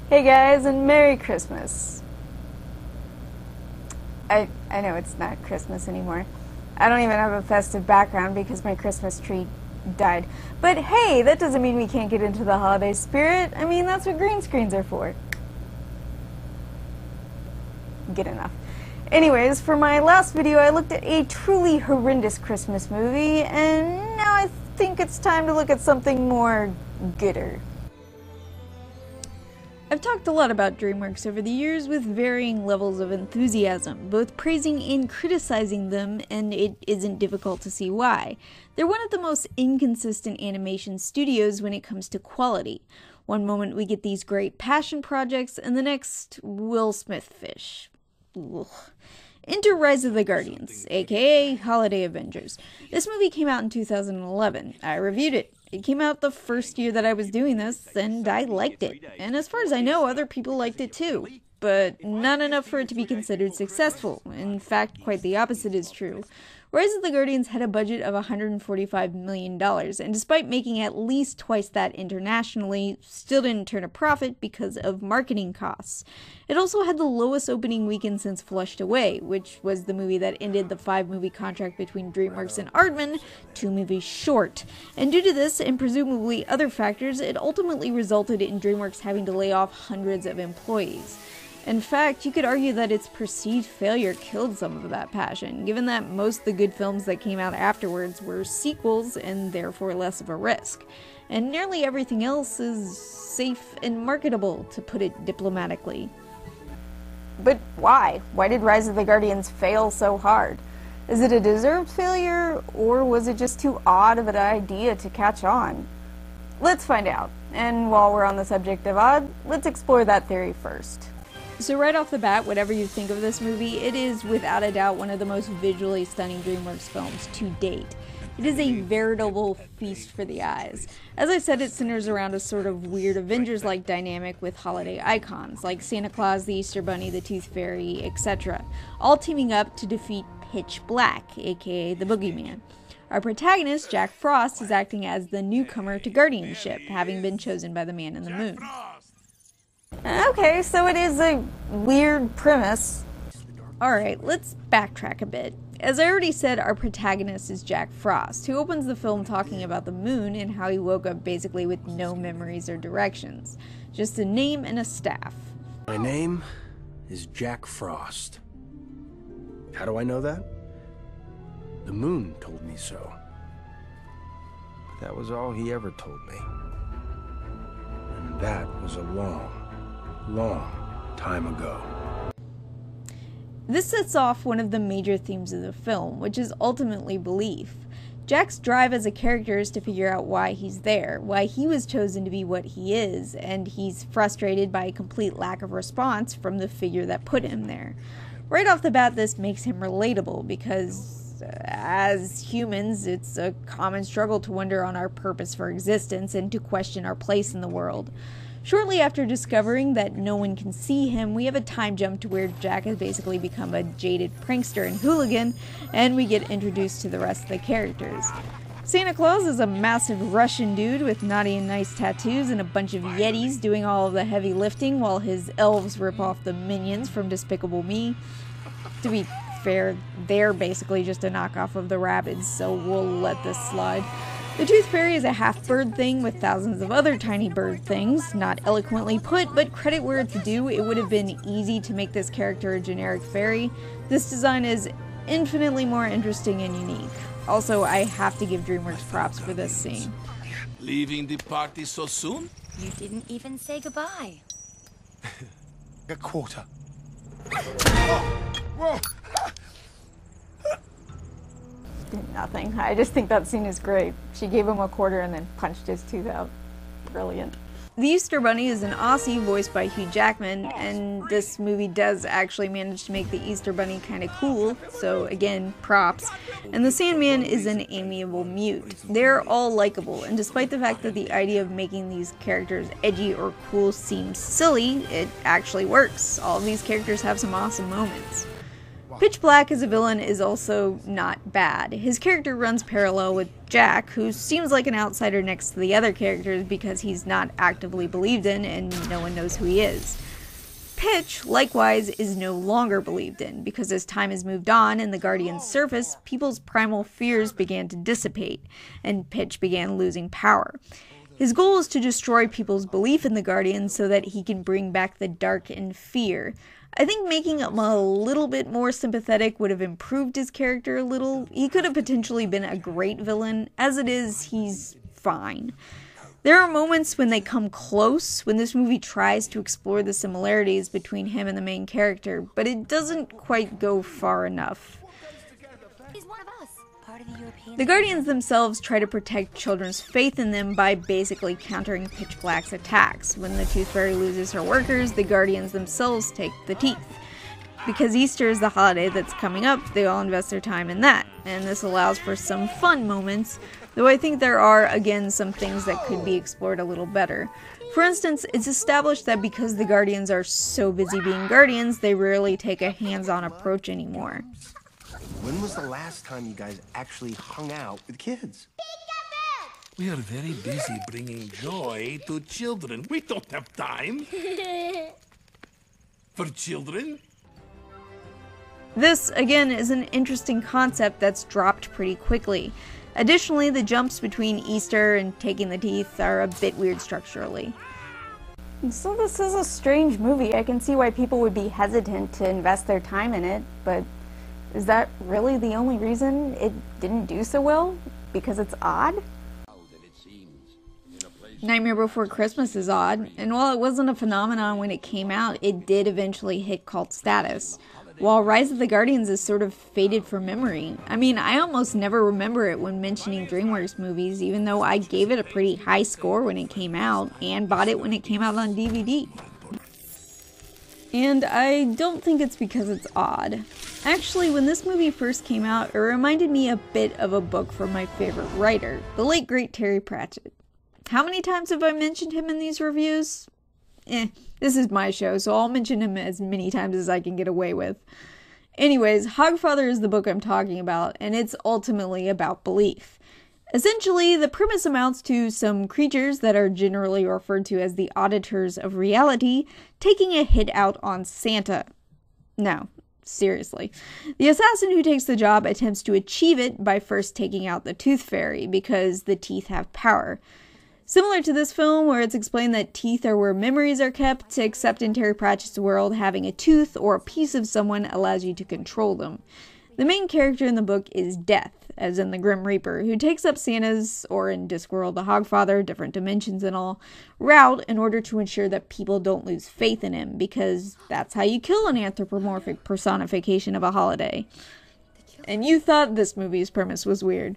Hey guys, and Merry Christmas. I know it's not Christmas anymore. I don't even have a festive background because my Christmas tree died. But hey, that doesn't mean we can't get into the holiday spirit. I mean, that's what green screens are for. Good enough. Anyways, for my last video, I looked at a truly horrendous Christmas movie, and now I think it's time to look at something more gooder. I've talked a lot about DreamWorks over the years with varying levels of enthusiasm, both praising and criticizing them, and it isn't difficult to see why. They're one of the most inconsistent animation studios when it comes to quality. One moment we get these great passion projects, and the next, Will Smith fish. Ugh. Enter Rise of the Guardians, aka Holiday Avengers. This movie came out in 2011. I reviewed it. It came out the first year that I was doing this, and I liked it. And as far as I know, other people liked it too. But not enough for it to be considered successful. In fact, quite the opposite is true. Rise of the Guardians had a budget of $145 million, and despite making at least twice that internationally, still didn't turn a profit because of marketing costs. It also had the lowest opening weekend since Flushed Away, which was the movie that ended the 5-movie contract between DreamWorks and Aardman, 2 movies short. And due to this, and presumably other factors, it ultimately resulted in DreamWorks having to lay off hundreds of employees. In fact, you could argue that its perceived failure killed some of that passion, given that most of the good films that came out afterwards were sequels and therefore less of a risk. And nearly everything else is safe and marketable, to put it diplomatically. But why? Why did Rise of the Guardians fail so hard? Is it a deserved failure, or was it just too odd of an idea to catch on? Let's find out. And while we're on the subject of odd, let's explore that theory first. So right off the bat, whatever you think of this movie, it is without a doubt one of the most visually stunning DreamWorks films to date. It is a veritable feast for the eyes. As I said, it centers around a sort of weird Avengers-like dynamic with holiday icons, like Santa Claus, the Easter Bunny, the Tooth Fairy, etc., all teaming up to defeat Pitch Black, aka the Boogeyman. Our protagonist, Jack Frost, is acting as the newcomer to guardianship, having been chosen by the Man in the Moon. Okay, so it is a weird premise. Alright, let's backtrack a bit. As I already said, our protagonist is Jack Frost, who opens the film talking about the moon and how he woke up basically with no memories or directions. Just a name and a staff. My name is Jack Frost. How do I know that? The moon told me so. But that was all he ever told me. And that was a long time ago. This sets off one of the major themes of the film, which is ultimately belief. Jack's drive as a character is to figure out why he's there, why he was chosen to be what he is, and he's frustrated by a complete lack of response from the figure that put him there. Right off the bat, this makes him relatable because, as humans, it's a common struggle to wonder on our purpose for existence and to question our place in the world. Shortly after discovering that no one can see him, we have a time jump to where Jack has basically become a jaded prankster and hooligan, and we get introduced to the rest of the characters. Santa Claus is a massive Russian dude with naughty and nice tattoos and a bunch of Yetis doing all of the heavy lifting while his elves rip off the minions from Despicable Me. To be fair, they're basically just a knockoff of the Rabbids, so we'll let this slide. The Tooth Fairy is a half-bird thing with thousands of other tiny bird things, not eloquently put, but credit where it's due, it would have been easy to make this character a generic fairy. This design is infinitely more interesting and unique. Also, I have to give DreamWorks props for this scene. Leaving the party so soon? You didn't even say goodbye. A quarter. Whoa. Did nothing. I just think that scene is great. She gave him a quarter and then punched his tooth out. Brilliant. The Easter Bunny is an Aussie voiced by Hugh Jackman, and this movie does actually manage to make the Easter Bunny kind of cool, so again, props. And the Sandman is an amiable mute. They're all likable, and despite the fact that the idea of making these characters edgy or cool seems silly, it actually works. All of these characters have some awesome moments. Pitch Black as a villain is also not bad. His character runs parallel with Jack, who seems like an outsider next to the other characters because he's not actively believed in and no one knows who he is. Pitch, likewise, is no longer believed in, because as time has moved on and the Guardians surfaced, people's primal fears began to dissipate, and Pitch began losing power. His goal is to destroy people's belief in the Guardians so that he can bring back the dark and fear. I think making him a little bit more sympathetic would have improved his character a little. He could have potentially been a great villain. As it is, he's fine. There are moments when they come close, when this movie tries to explore the similarities between him and the main character, but it doesn't quite go far enough. He's one of us. Part of the European. The Guardians themselves try to protect children's faith in them by basically countering Pitch Black's attacks. When the Tooth Fairy loses her workers, the Guardians themselves take the teeth. Because Easter is the holiday that's coming up, they all invest their time in that, and this allows for some fun moments, though I think there are, again, some things that could be explored a little better. For instance, it's established that because the Guardians are so busy being Guardians, they rarely take a hands-on approach anymore. When was the last time you guys actually hung out with kids? We are very busy bringing joy to children. We don't have time. For children? This, again, is an interesting concept that's dropped pretty quickly. Additionally, the jumps between Easter and taking the teeth are a bit weird structurally. So this is a strange movie. I can see why people would be hesitant to invest their time in it, but is that really the only reason it didn't do so well? Because it's odd? Nightmare Before Christmas is odd, and while it wasn't a phenomenon when it came out, it did eventually hit cult status. While Rise of the Guardians is sort of faded from memory. I mean, I almost never remember it when mentioning DreamWorks movies, even though I gave it a pretty high score when it came out, and bought it when it came out on DVD. And I don't think it's because it's odd. Actually, when this movie first came out, it reminded me a bit of a book from my favorite writer, the late great Terry Pratchett. How many times have I mentioned him in these reviews? This is my show, so I'll mention him as many times as I can get away with. Anyways, Hogfather is the book I'm talking about, and it's ultimately about belief. Essentially, the premise amounts to some creatures that are generally referred to as the auditors of reality taking a hit out on Santa. No, seriously. The assassin who takes the job attempts to achieve it by first taking out the Tooth Fairy, because the teeth have power. Similar to this film, where it's explained that teeth are where memories are kept, except in Terry Pratchett's world, having a tooth or a piece of someone allows you to control them. The main character in the book is Death, as in the Grim Reaper, who takes up Santa's, or in Discworld the Hogfather, different dimensions and all, route in order to ensure that people don't lose faith in him, because that's how you kill an anthropomorphic personification of a holiday. And you thought this movie's premise was weird.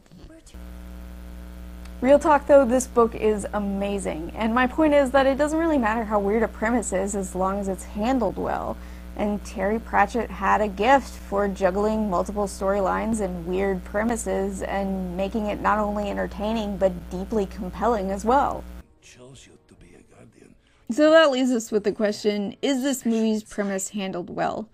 Real talk though, this book is amazing, and my point is that it doesn't really matter how weird a premise is as long as it's handled well. And Terry Pratchett had a gift for juggling multiple storylines and weird premises and making it not only entertaining but deeply compelling as well. Chose you to be a guardian. So that leaves us with the question, is this movie's premise handled well?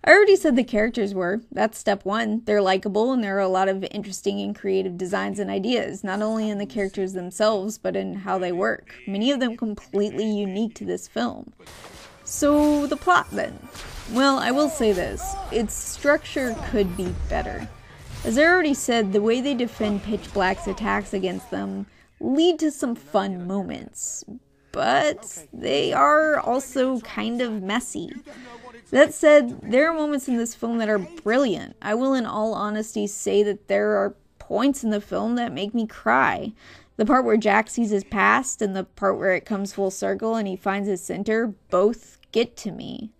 I already said the characters were. That's step one. They're likable, and there are a lot of interesting and creative designs and ideas, not only in the characters themselves, but in how they work. Many of them completely unique to this film. So, the plot then. Well, I will say this. Its structure could be better. As I already said, the way they defend Pitch Black's attacks against them lead to some fun moments. But they are also kind of messy. That said, there are moments in this film that are brilliant. I will in all honesty say that there are points in the film that make me cry. The part where Jack sees his past and the part where it comes full circle and he finds his center both get to me.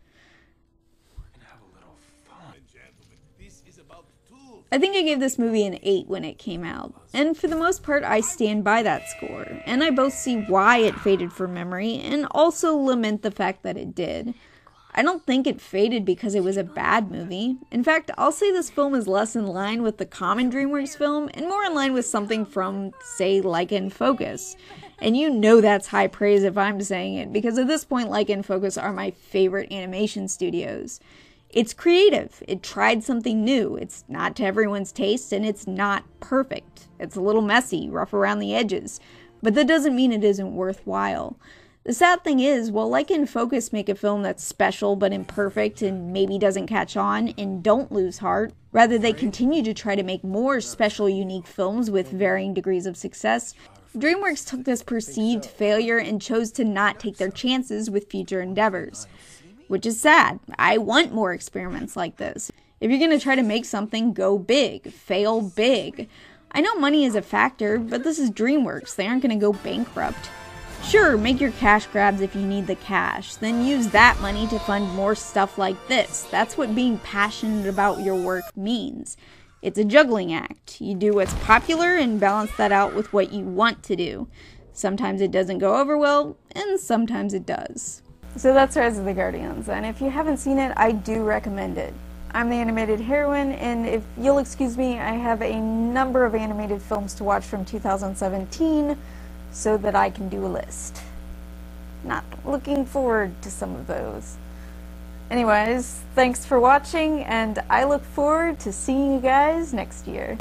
I think I gave this movie an 8 when it came out, and for the most part I stand by that score, and I both see why it faded from memory and also lament the fact that it did. I don't think it faded because it was a bad movie. In fact, I'll say this film is less in line with the common DreamWorks film and more in line with something from, say, Leica and Focus. And you know that's high praise if I'm saying it, because at this point Leica and Focus are my favorite animation studios. It's creative. It tried something new. It's not to everyone's taste, and it's not perfect. It's a little messy, rough around the edges, but that doesn't mean it isn't worthwhile. The sad thing is, while Leica and Focus make a film that's special but imperfect and maybe doesn't catch on and don't lose heart, rather they continue to try to make more special, unique films with varying degrees of success, DreamWorks took this perceived failure and chose to not take their chances with future endeavors. Which is sad. I want more experiments like this. If you're going to try to make something, go big. Fail big. I know money is a factor, but this is DreamWorks. They aren't going to go bankrupt. Sure, make your cash grabs if you need the cash. Then use that money to fund more stuff like this. That's what being passionate about your work means. It's a juggling act. You do what's popular and balance that out with what you want to do. Sometimes it doesn't go over well, and sometimes it does. So that's Rise of the Guardians, and if you haven't seen it, I do recommend it. I'm the Animated Heroine, and if you'll excuse me, I have a number of animated films to watch from 2017 so that I can do a list. Not looking forward to some of those. Anyways, thanks for watching, and I look forward to seeing you guys next year.